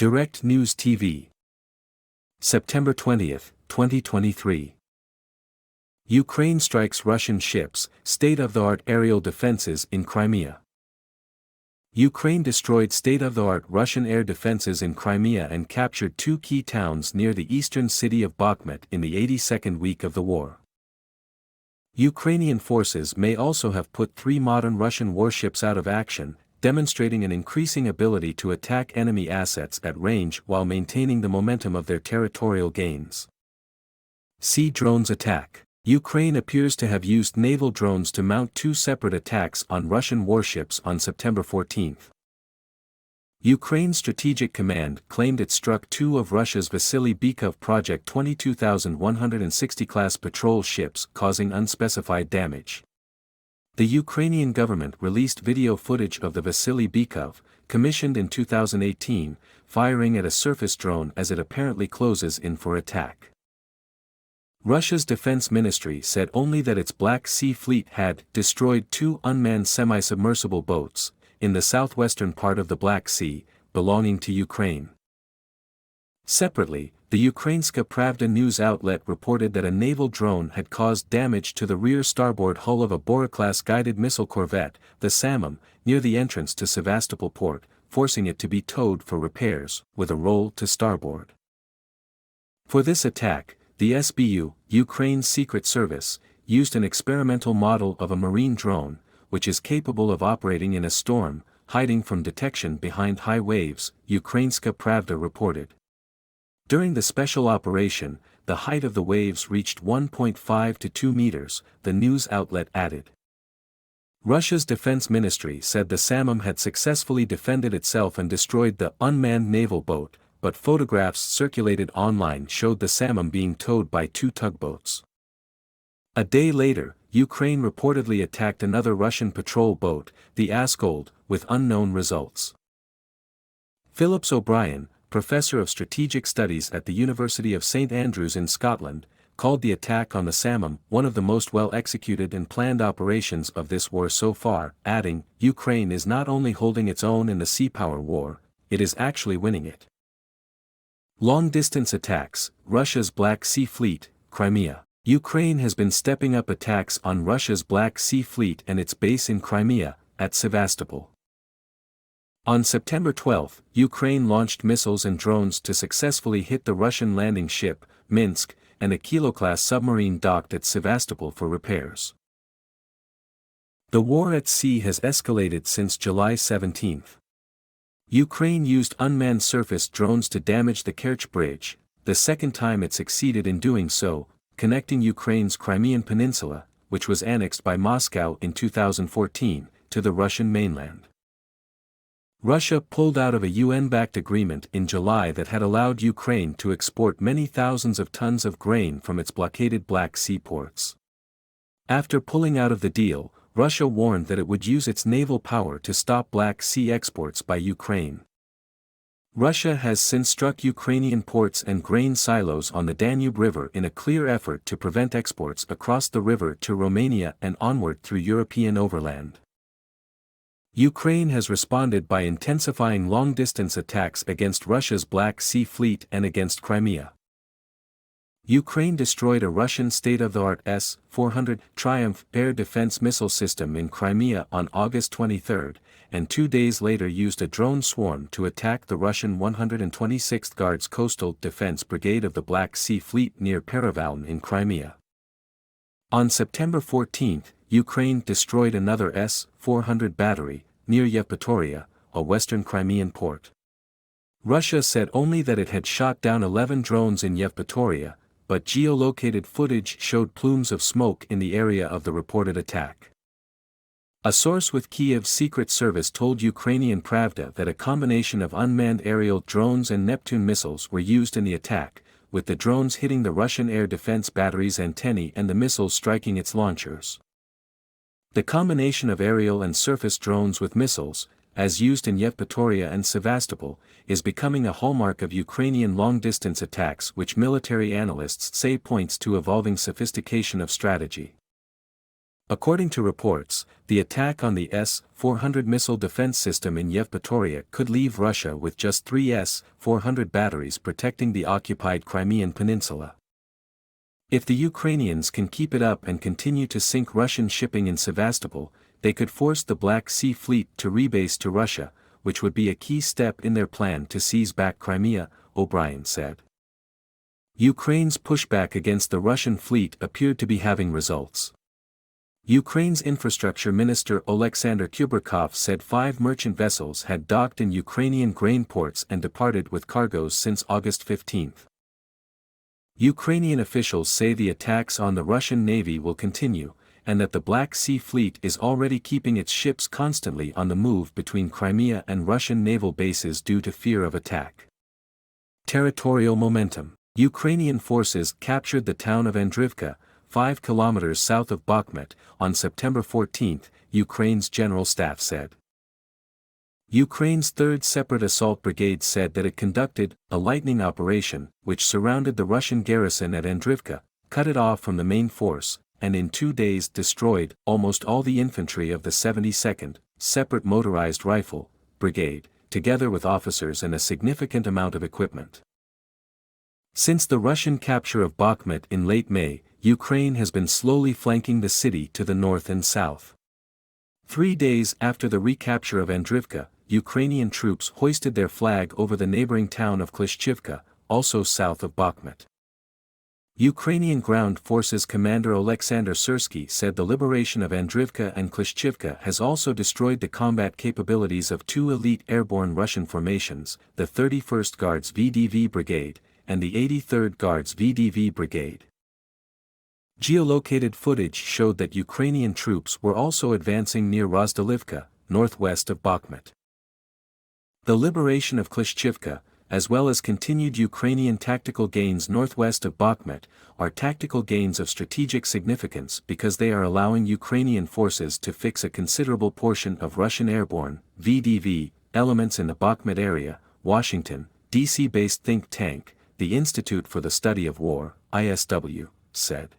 Direct News TV. September 20, 2023. Ukraine strikes Russian ships, state-of-the-art aerial defenses in Crimea. Ukraine destroyed state-of-the-art Russian air defenses in Crimea and captured two key towns near the eastern city of Bakhmut in the 82nd week of the war. Ukrainian forces may also have put 3 modern Russian warships out of action, demonstrating an increasing ability to attack enemy assets at range while maintaining the momentum of their territorial gains. Sea drones attack. Ukraine appears to have used naval drones to mount 2 separate attacks on Russian warships on September 14. Ukraine's Strategic Command claimed it struck 2 of Russia's Vasily Bykov Project 22,160 class patrol ships, causing unspecified damage. The Ukrainian government released video footage of the Vasily Bykov, commissioned in 2018, firing at a surface drone as it apparently closes in for attack. Russia's defense ministry said only that its Black Sea Fleet had destroyed 2 unmanned semi-submersible boats in the southwestern part of the Black Sea, belonging to Ukraine. Separately, the Ukrainska Pravda news outlet reported that a naval drone had caused damage to the rear starboard hull of a Bora-class guided missile corvette, the Samum, near the entrance to Sevastopol port, forcing it to be towed for repairs, with a roll to starboard. For this attack, the SBU, Ukraine's Secret Service, used an experimental model of a marine drone, which is capable of operating in a storm, hiding from detection behind high waves, Ukrainska Pravda reported. During the special operation, the height of the waves reached 1.5 to 2 meters, the news outlet added. Russia's defense ministry said the Samum had successfully defended itself and destroyed the unmanned naval boat, but photographs circulated online showed the Samum being towed by 2 tugboats. A day later, Ukraine reportedly attacked another Russian patrol boat, the Askold, with unknown results. Phillips O'Brien, professor of strategic studies at the University of St Andrews in Scotland, called the attack on the Samum one of the most well-executed and planned operations of this war so far, adding, Ukraine is not only holding its own in the sea power war, it is actually winning it. Long-distance attacks, Russia's Black Sea Fleet, Crimea. Ukraine has been stepping up attacks on Russia's Black Sea Fleet and its base in Crimea, at Sevastopol. On September 12, Ukraine launched missiles and drones to successfully hit the Russian landing ship, Minsk, and a Kilo-class submarine docked at Sevastopol for repairs. The war at sea has escalated since July 17. Ukraine used unmanned surface drones to damage the Kerch Bridge, the second time it succeeded in doing so, connecting Ukraine's Crimean Peninsula, which was annexed by Moscow in 2014, to the Russian mainland. Russia pulled out of a UN-backed agreement in July that had allowed Ukraine to export many thousands of tons of grain from its blockaded Black Sea ports. After pulling out of the deal, Russia warned that it would use its naval power to stop Black Sea exports by Ukraine. Russia has since struck Ukrainian ports and grain silos on the Danube River in a clear effort to prevent exports across the river to Romania and onward through European overland. Ukraine has responded by intensifying long-distance attacks against Russia's Black Sea Fleet and against Crimea. Ukraine destroyed a Russian state-of-the-art S-400 Triumph air defense missile system in Crimea on August 23, and 2 days later used a drone swarm to attack the Russian 126th Guards Coastal Defense Brigade of the Black Sea Fleet near Perevaln in Crimea. On September 14, Ukraine destroyed another S-400 battery, near Yevpatoria, a western Crimean port. Russia said only that it had shot down 11 drones in Yevpatoria, but geolocated footage showed plumes of smoke in the area of the reported attack. A source with Kiev's Secret Service told Ukrainian Pravda that a combination of unmanned aerial drones and Neptune missiles were used in the attack, with the drones hitting the Russian air defense battery's antennae and the missiles striking its launchers. The combination of aerial and surface drones with missiles, as used in Yevpatoria and Sevastopol, is becoming a hallmark of Ukrainian long-distance attacks, which military analysts say points to evolving sophistication of strategy. According to reports, the attack on the S-400 missile defense system in Yevpatoria could leave Russia with just 3 S-400 batteries protecting the occupied Crimean peninsula. If the Ukrainians can keep it up and continue to sink Russian shipping in Sevastopol, they could force the Black Sea Fleet to rebase to Russia, which would be a key step in their plan to seize back Crimea, O'Brien said. Ukraine's pushback against the Russian fleet appeared to be having results. Ukraine's infrastructure minister Oleksandr Kubrikov said 5 merchant vessels had docked in Ukrainian grain ports and departed with cargoes since August 15. Ukrainian officials say the attacks on the Russian Navy will continue, and that the Black Sea Fleet is already keeping its ships constantly on the move between Crimea and Russian naval bases due to fear of attack. Territorial momentum. Ukrainian forces captured the town of Andrivka, 5 kilometers south of Bakhmut, on September 14, Ukraine's General Staff said. Ukraine's 3rd Separate Assault Brigade said that it conducted a lightning operation, which surrounded the Russian garrison at Andrivka, cut it off from the main force, and in 2 days destroyed almost all the infantry of the 72nd, Separate Motorized Rifle, Brigade, together with officers and a significant amount of equipment. Since the Russian capture of Bakhmut in late May, Ukraine has been slowly flanking the city to the north and south. 3 days after the recapture of Andrivka, Ukrainian troops hoisted their flag over the neighboring town of Klishchivka, also south of Bakhmut. Ukrainian Ground Forces Commander Oleksandr Syrsky said the liberation of Andrivka and Klishchivka has also destroyed the combat capabilities of 2 elite airborne Russian formations, the 31st Guards VDV Brigade, and the 83rd Guards VDV Brigade. Geolocated footage showed that Ukrainian troops were also advancing near Rozdalivka, northwest of Bakhmut. The liberation of Klishchivka, as well as continued Ukrainian tactical gains northwest of Bakhmut, are tactical gains of strategic significance because they are allowing Ukrainian forces to fix a considerable portion of Russian airborne VDV elements in the Bakhmut area, Washington, D.C.-based think tank, the Institute for the Study of War, ISW, said.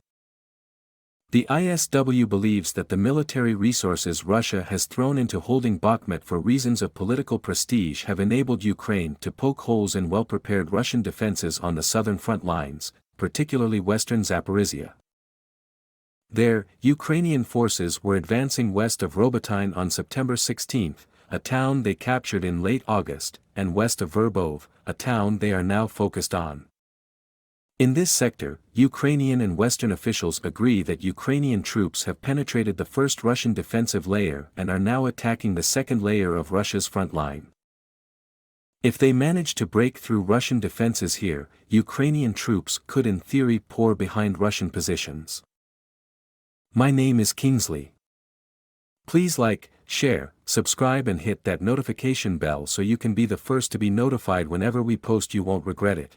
The ISW believes that the military resources Russia has thrown into holding Bakhmut for reasons of political prestige have enabled Ukraine to poke holes in well-prepared Russian defenses on the southern front lines, particularly western Zaporizhia. There, Ukrainian forces were advancing west of Robotyne on September 16, a town they captured in late August, and west of Verbov, a town they are now focused on. In this sector, Ukrainian and Western officials agree that Ukrainian troops have penetrated the first Russian defensive layer and are now attacking the second layer of Russia's front line. If they manage to break through Russian defenses here, Ukrainian troops could in theory pour behind Russian positions. My name is Kingsley. Please like, share, subscribe and hit that notification bell so you can be the first to be notified whenever we post. You won't regret it.